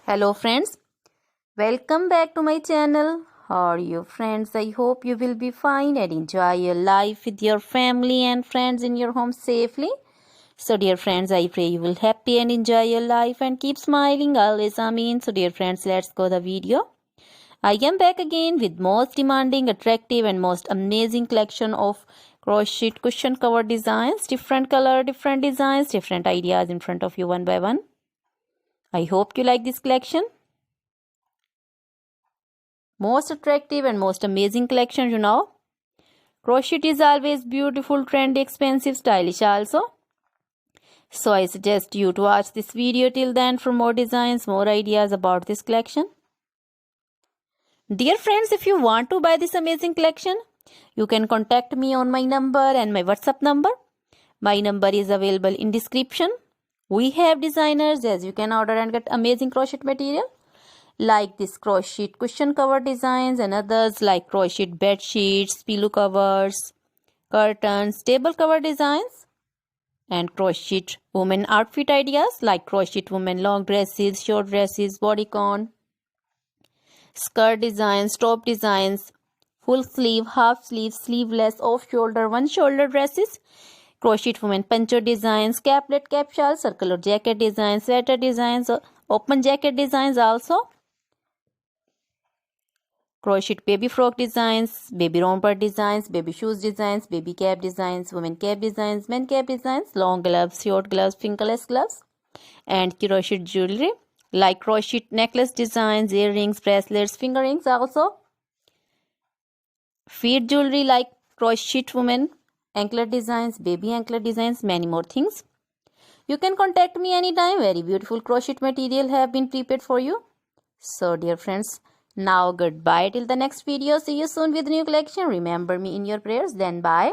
Hello friends, welcome back to my channel. How are you friends? I hope you will be fine and enjoy your life with your family and friends in your home safely. So dear friends, I pray you will happy and enjoy your life and keep smiling always. Amen. So dear friends, let's go the video. I am back again with most demanding, attractive and most amazing collection of crochet cushion cover designs. Different color, different designs, different ideas in front of you one by one. I hope you like this collection. Most attractive and most amazing collection, you know. Crochet is always beautiful, trendy, expensive, stylish also. So I suggest you to watch this video till then for more designs, more ideas about this collection. Dear friends, if you want to buy this amazing collection, you can contact me on my number and my WhatsApp number. My number is available in description. We have designers as you can order and get amazing crochet material. Like this crochet cushion cover designs and others like crochet bed sheets, pillow covers, curtains, table cover designs, and crochet women outfit ideas like crochet women long dresses, short dresses, bodycon, skirt designs, top designs, full sleeve, half sleeve, sleeveless, off shoulder, one shoulder dresses, crochet women poncho designs, caplet, cap shawl, circular jacket designs, sweater designs, open jacket designs also. Crochet baby frock designs, baby romper designs, baby shoes designs, baby cap designs, women cap designs, men cap designs, long gloves, short gloves, fingerless gloves, and crochet jewelry like crochet necklace designs, earrings, bracelets, finger rings also. Feet jewelry like crochet women anklet designs, baby anklet designs, many more things. You can contact me anytime. Very beautiful crochet material have been prepared for you. So dear friends, now goodbye till the next video. See you soon with new collection. Remember me in your prayers. Then bye.